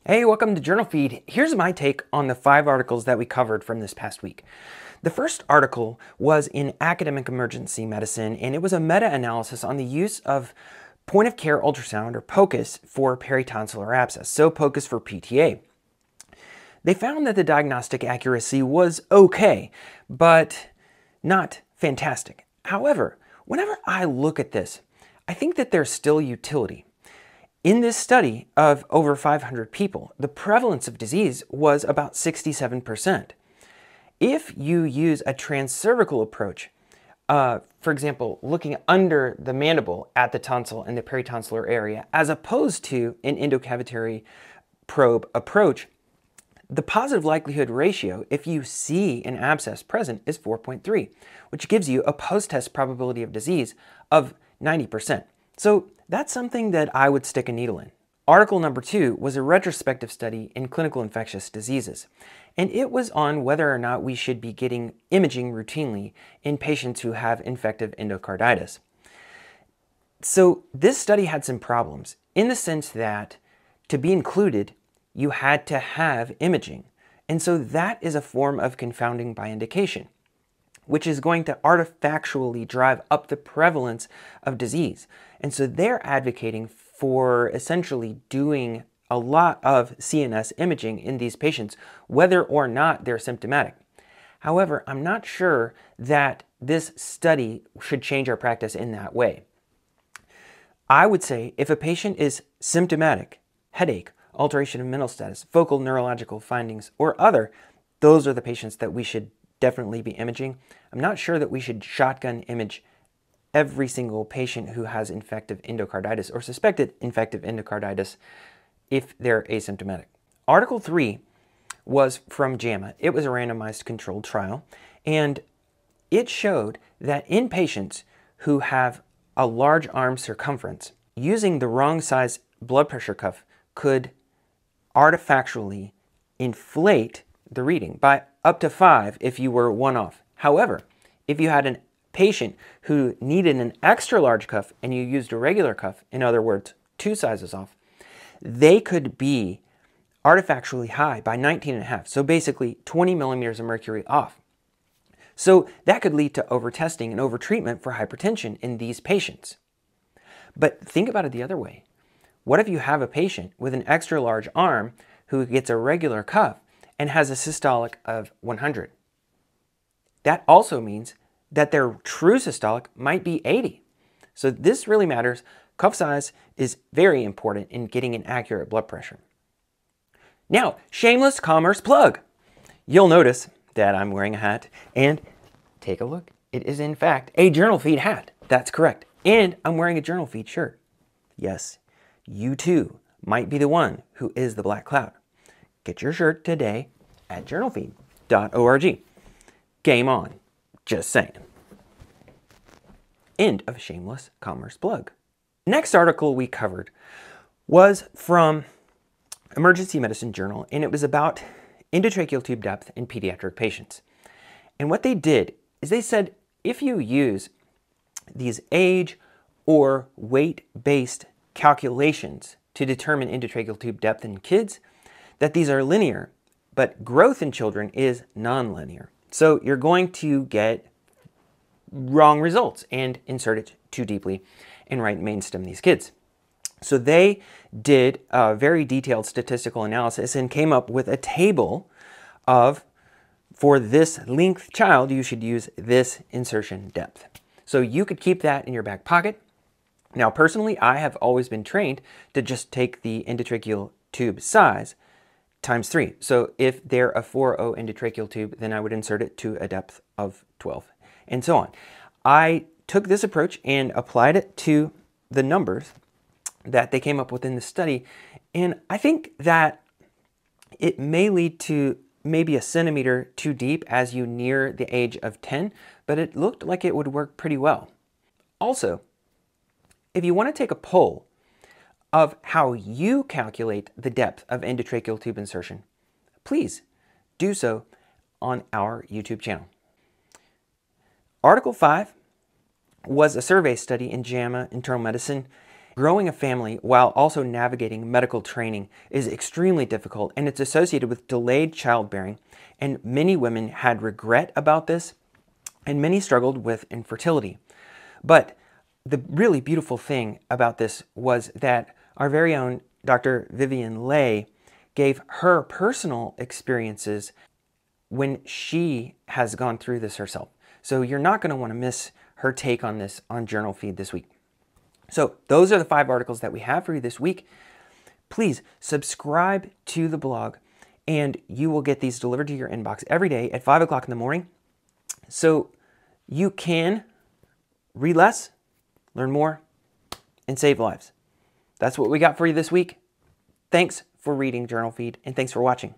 Hey, welcome to Journal Feed. Here's my take on the 5 articles that we covered from this past week. The first article was in Academic Emergency Medicine, and it was a meta-analysis on the use of point-of-care ultrasound, or POCUS, for peritonsillar abscess, so POCUS for PTA. They found that the diagnostic accuracy was okay, but not fantastic. However, whenever I look at this, I think that there's still utility. In this study of over 500 people, the prevalence of disease was about 67%. If you use a transcervical approach, for example, looking under the mandible at the tonsil and the peritonsillar area, as opposed to an endocavitary probe approach, the positive likelihood ratio, if you see an abscess present, is 4.3, which gives you a post-test probability of disease of 90%. So that's something that I would stick a needle in. Article number 2 was a retrospective study in clinical infectious diseases, and it was on whether or not we should be getting imaging routinely in patients who have infective endocarditis. So this study had some problems in the sense that to be included, you had to have imaging. And so that is a form of confounding by indication, which is going to artifactually drive up the prevalence of disease. And so they're advocating for essentially doing a lot of CNS imaging in these patients, whether or not they're symptomatic. However, I'm not sure that this study should change our practice in that way. I would say if a patient is symptomatic, headache, alteration of mental status, focal neurological findings, or other, those are the patients that we should definitely be imaging. I'm not sure that we should shotgun image every single patient who has infective endocarditis or suspected infective endocarditis if they're asymptomatic. Article 3 was from JAMA. It was a randomized controlled trial, and it showed that in patients who have a large arm circumference, using the wrong size blood pressure cuff could artifactually inflate the reading by up to 5 if you were 1 off. However, if you had a patient who needed an extra large cuff and you used a regular cuff, in other words, 2 sizes off, they could be artifactually high by 19.5, so basically 20 millimeters of mercury off. So that could lead to overtesting and overtreatment for hypertension in these patients. But think about it the other way. What if you have a patient with an extra large arm who gets a regular cuff and has a systolic of 100? That also means that their true systolic might be 80. So this really matters. Cuff size is very important in getting an accurate blood pressure. Now, shameless commerce plug. You'll notice that I'm wearing a hat, and take a look. It is in fact a Journal Feed hat. That's correct. And I'm wearing a Journal Feed shirt. Yes, you too might be the one who is the Black Cloud. Get your shirt today at journalfeed.org. Game on. Just saying. End of shameless commerce plug. Next article we covered was from Emergency Medicine Journal, and it was about endotracheal tube depth in pediatric patients. And what they did is they said if you use these age or weight-based calculations to determine endotracheal tube depth in kids, that these are linear, but growth in children is nonlinear. So you're going to get wrong results and insert it too deeply and right mainstem these kids. So they did a very detailed statistical analysis and came up with a table of, for this length child, you should use this insertion depth. So you could keep that in your back pocket. Now, personally, I have always been trained to just take the endotracheal tube size times 3. So if they're a 4.0 endotracheal tube, then I would insert it to a depth of 12, and so on. I took this approach and applied it to the numbers that they came up with in the study, and I think that it may lead to maybe a centimeter too deep as you near the age of 10, but it looked like it would work pretty well. Also, if you want to take a poll of how you calculate the depth of endotracheal tube insertion, please do so on our YouTube channel. Article 5 was a survey study in JAMA Internal Medicine, Growing a family while also navigating medical training is extremely difficult, and it's associated with delayed childbearing, and many women had regret about this, and many struggled with infertility. But the really beautiful thing about this was that our very own Dr. Vivian Leigh gave her personal experiences when she has gone through this herself. So you're not going to want to miss her take on this on Journal Feed this week. So those are the 5 articles that we have for you this week. Please subscribe to the blog, and you will get these delivered to your inbox every day at 5 o'clock in the morning. So you can read less, learn more, and save lives. That's what we got for you this week. Thanks for reading Journal Feed, and thanks for watching.